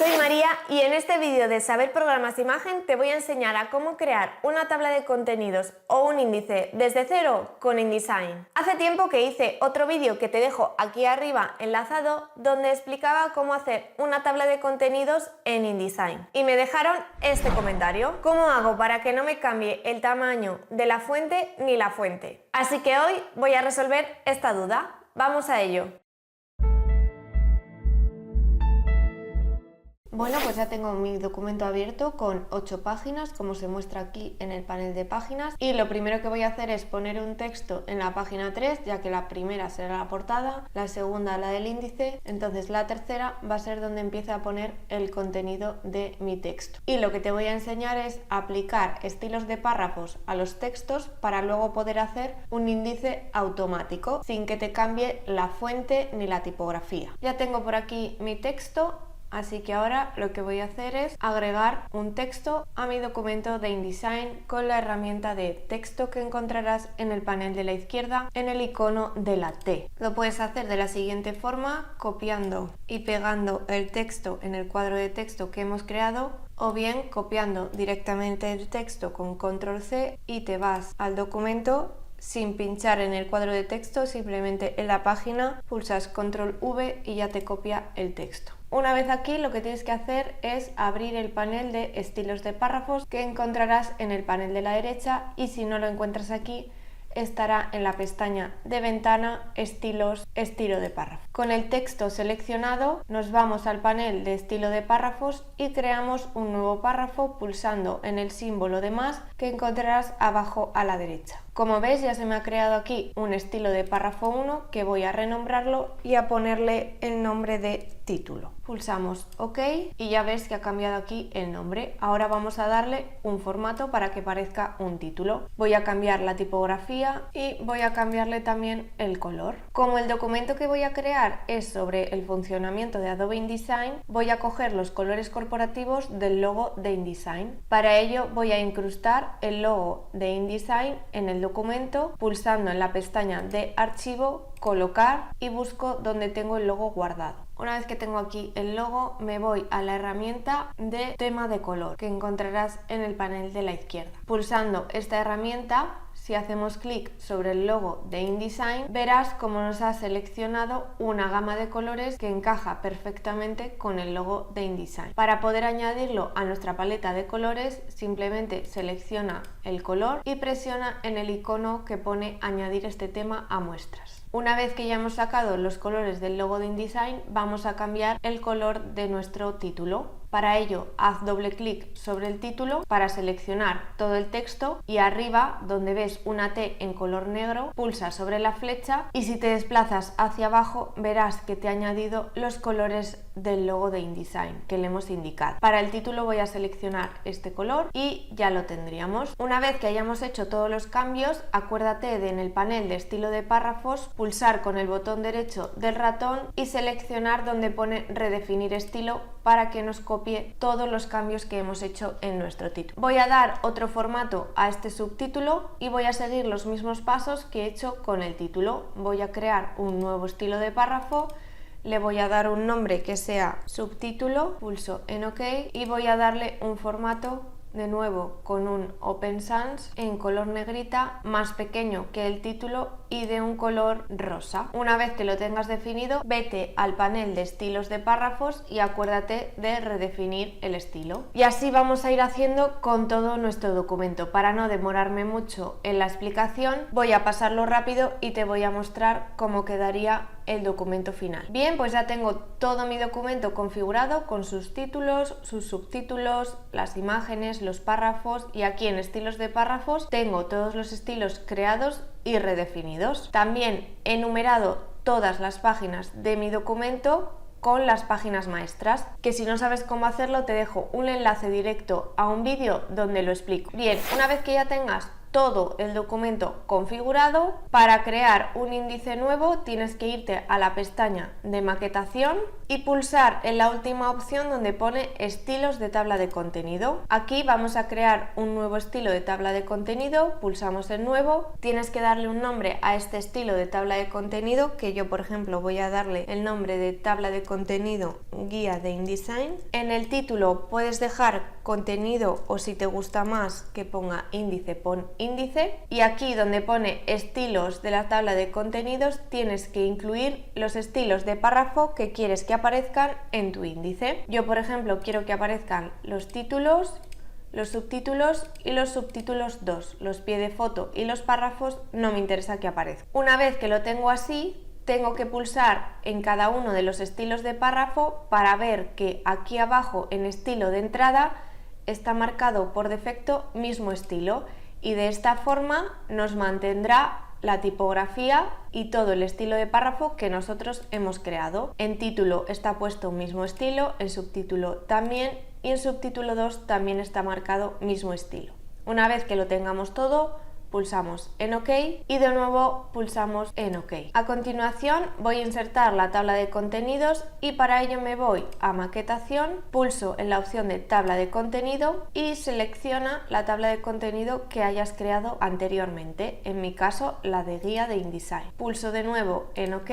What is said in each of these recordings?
Soy María y en este vídeo de Saber Programas de Imagen te voy a enseñar a cómo crear una tabla de contenidos o un índice desde cero con InDesign. Hace tiempo que hice otro vídeo que te dejo aquí arriba enlazado donde explicaba cómo hacer una tabla de contenidos en InDesign y me dejaron este comentario: ¿cómo hago para que no me cambie el tamaño de la fuente ni la fuente? Así que hoy voy a resolver esta duda. Vamos a ello. Bueno, pues ya tengo mi documento abierto con 8 páginas, como se muestra aquí en el panel de páginas. Y lo primero que voy a hacer es poner un texto en la página 3, ya que la primera será la portada, la segunda la del índice, entonces la tercera va a ser donde empiece a poner el contenido de mi texto. Y lo que te voy a enseñar es aplicar estilos de párrafos a los textos para luego poder hacer un índice automático, sin que te cambie la fuente ni la tipografía. Ya tengo por aquí mi texto. Así que ahora lo que voy a hacer es agregar un texto a mi documento de InDesign con la herramienta de texto que encontrarás en el panel de la izquierda en el icono de la T. Lo puedes hacer de la siguiente forma, copiando y pegando el texto en el cuadro de texto que hemos creado, o bien copiando directamente el texto con Control C y te vas al documento sin pinchar en el cuadro de texto, simplemente en la página pulsas Control V y ya te copia el texto. Una vez aquí, lo que tienes que hacer es abrir el panel de estilos de párrafos que encontrarás en el panel de la derecha, y si no lo encuentras aquí, estará en la pestaña de ventana estilos, estilo de párrafo. Con el texto seleccionado nos vamos al panel de estilo de párrafos y creamos un nuevo párrafo pulsando en el símbolo de más que encontrarás abajo a la derecha. Como ves, ya se me ha creado aquí un estilo de párrafo 1 que voy a renombrarlo y a ponerle el nombre de título. Pulsamos OK y ya ves que ha cambiado aquí el nombre. Ahora vamos a darle un formato para que parezca un título. Voy a cambiar la tipografía y voy a cambiarle también el color. Como el documento que voy a crear es sobre el funcionamiento de Adobe InDesign, voy a coger los colores corporativos del logo de InDesign. Para ello voy a incrustar el logo de InDesign en el documento pulsando en la pestaña de archivo, colocar y busco donde tengo el logo guardado. Una vez que tengo aquí el logo, me voy a la herramienta de tema de color que encontrarás en el panel de la izquierda. Pulsando esta herramienta, si hacemos clic sobre el logo de InDesign, verás cómo nos ha seleccionado una gama de colores que encaja perfectamente con el logo de InDesign. Para poder añadirlo a nuestra paleta de colores, simplemente selecciona el color y presiona en el icono que pone añadir este tema a muestras. Una vez que ya hemos sacado los colores del logo de InDesign, vamos a cambiar el color de nuestro título. Para ello, haz doble clic sobre el título para seleccionar todo el texto y arriba, donde ves una T en color negro, pulsa sobre la flecha y si te desplazas hacia abajo verás que te ha añadido los colores del logo de InDesign que le hemos indicado. Para el título voy a seleccionar este color y ya lo tendríamos. Una vez que hayamos hecho todos los cambios, acuérdate de en el panel de estilo de párrafos pulsar con el botón derecho del ratón y seleccionar donde pone redefinir estilo para que nos copie todos los cambios que hemos hecho en nuestro título. Voy a dar otro formato a este subtítulo y voy a seguir los mismos pasos que he hecho con el título. Voy a crear un nuevo estilo de párrafo, le voy a dar un nombre que sea subtítulo, pulso en OK y voy a darle un formato de nuevo con un Open Sans en color negrita, más pequeño que el título y de un color rosa. Una vez que lo tengas definido, vete al panel de estilos de párrafos y acuérdate de redefinir el estilo. Y así vamos a ir haciendo con todo nuestro documento. Para no demorarme mucho en la explicación, voy a pasarlo rápido y te voy a mostrar cómo quedaría el documento final. Bien, pues ya tengo todo mi documento configurado con sus títulos, sus subtítulos, las imágenes, los párrafos, y aquí en estilos de párrafos tengo todos los estilos creados y redefinidos. También he numerado todas las páginas de mi documento con las páginas maestras, que si no sabes cómo hacerlo te dejo un enlace directo a un vídeo donde lo explico. Bien, una vez que ya tengas todo el documento configurado, para crear un índice nuevo tienes que irte a la pestaña de maquetación y pulsar en la última opción donde pone estilos de tabla de contenido. Aquí vamos a crear un nuevo estilo de tabla de contenido, pulsamos en nuevo, tienes que darle un nombre a este estilo de tabla de contenido, que yo por ejemplo voy a darle el nombre de tabla de contenido guía de InDesign. En el título puedes dejar contenido, o si te gusta más que ponga índice, pon índice, y aquí donde pone estilos de la tabla de contenidos tienes que incluir los estilos de párrafo que quieres que aparezcan en tu índice. Yo por ejemplo quiero que aparezcan los títulos, los subtítulos y los subtítulos 2, los pie de foto y los párrafos no me interesa que aparezcan. Una vez que lo tengo así, tengo que pulsar en cada uno de los estilos de párrafo para ver que aquí abajo en estilo de entrada está marcado por defecto mismo estilo, y de esta forma nos mantendrá la tipografía y todo el estilo de párrafo que nosotros hemos creado. En título está puesto un mismo estilo, en subtítulo también, y en subtítulo 2 también está marcado mismo estilo. Una vez que lo tengamos todo, pulsamos en OK y de nuevo pulsamos en OK. A continuación voy a insertar la tabla de contenidos y para ello me voy a maquetación, pulso en la opción de tabla de contenido y selecciona la tabla de contenido que hayas creado anteriormente, en mi caso la de guía de InDesign. Pulso de nuevo en OK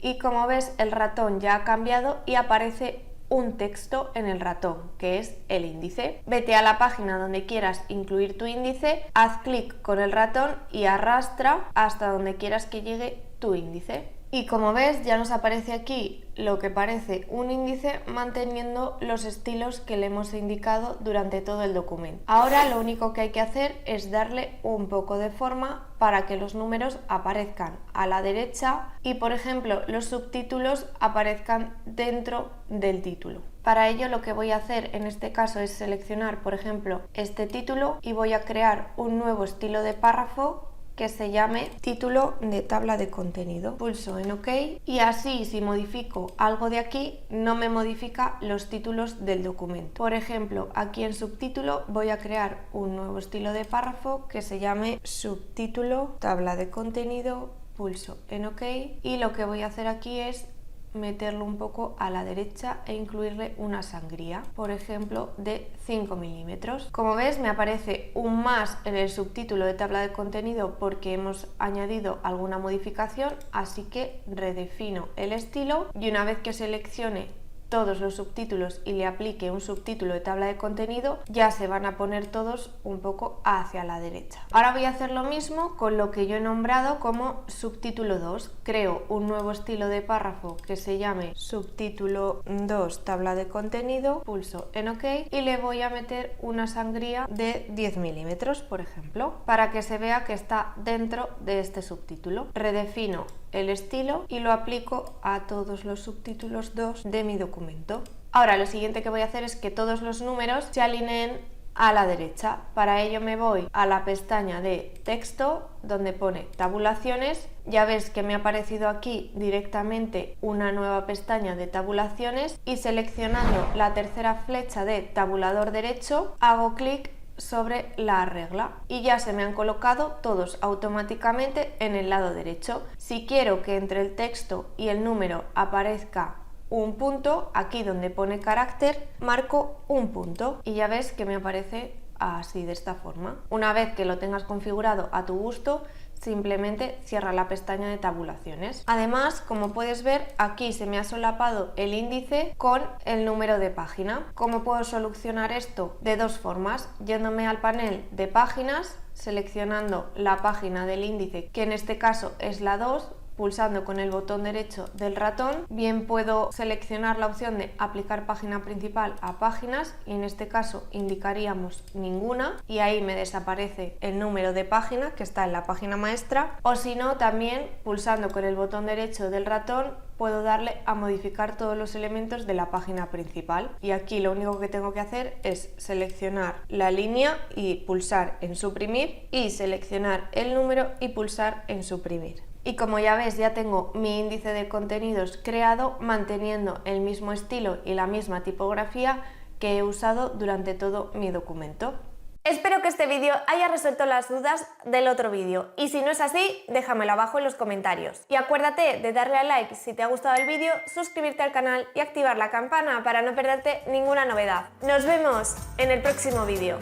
y como ves el ratón ya ha cambiado y aparece un texto en el ratón, que es el índice. Vete a la página donde quieras incluir tu índice, haz clic con el ratón y arrastra hasta donde quieras que llegue tu índice. Y como ves, ya nos aparece aquí lo que parece un índice manteniendo los estilos que le hemos indicado durante todo el documento. Ahora lo único que hay que hacer es darle un poco de forma para que los números aparezcan a la derecha y, por ejemplo, los subtítulos aparezcan dentro del título. Para ello lo que voy a hacer en este caso es seleccionar, por ejemplo, este título y voy a crear un nuevo estilo de párrafo que se llame título de tabla de contenido. Pulso en OK y así, si modifico algo de aquí, no me modifica los títulos del documento. Por ejemplo, aquí en subtítulo voy a crear un nuevo estilo de párrafo que se llame subtítulo tabla de contenido, pulso en OK y lo que voy a hacer aquí es meterlo un poco a la derecha e incluirle una sangría, por ejemplo de 5 milímetros. Como ves, me aparece un más en el subtítulo de tabla de contenido porque hemos añadido alguna modificación, así que redefino el estilo y una vez que seleccione todos los subtítulos y le aplique un subtítulo de tabla de contenido, ya se van a poner todos un poco hacia la derecha. Ahora voy a hacer lo mismo con lo que yo he nombrado como subtítulo 2. Creo un nuevo estilo de párrafo que se llame subtítulo 2 tabla de contenido, pulso en OK y le voy a meter una sangría de 10 milímetros, por ejemplo, para que se vea que está dentro de este subtítulo. Redefino el estilo y lo aplico a todos los subtítulos 2 de mi documento. Ahora lo siguiente que voy a hacer es que todos los números se alineen a la derecha. Para ello me voy a la pestaña de texto donde pone tabulaciones. Ya ves que me ha aparecido aquí directamente una nueva pestaña de tabulaciones y seleccionando la tercera flecha de tabulador derecho hago clic sobre la regla y ya se me han colocado todos automáticamente en el lado derecho. Si quiero que entre el texto y el número aparezca un punto, aquí donde pone carácter marco un punto y ya ves que me aparece así, de esta forma. Una vez que lo tengas configurado a tu gusto, simplemente cierra la pestaña de tabulaciones. Además, como puedes ver, aquí se me ha solapado el índice con el número de página. ¿Cómo puedo solucionar esto? De dos formas: yéndome al panel de páginas, seleccionando la página del índice, que en este caso es la 2, pulsando con el botón derecho del ratón. Bien puedo seleccionar la opción de aplicar página principal a páginas y en este caso indicaríamos ninguna y ahí me desaparece el número de página que está en la página maestra, o si no, también pulsando con el botón derecho del ratón puedo darle a modificar todos los elementos de la página principal y aquí lo único que tengo que hacer es seleccionar la línea y pulsar en suprimir y seleccionar el número y pulsar en suprimir. Y como ya ves, ya tengo mi índice de contenidos creado manteniendo el mismo estilo y la misma tipografía que he usado durante todo mi documento. Espero que este vídeo haya resuelto las dudas del otro vídeo y si no es así, déjamelo abajo en los comentarios. Y acuérdate de darle a like si te ha gustado el vídeo, suscribirte al canal y activar la campana para no perderte ninguna novedad. Nos vemos en el próximo vídeo.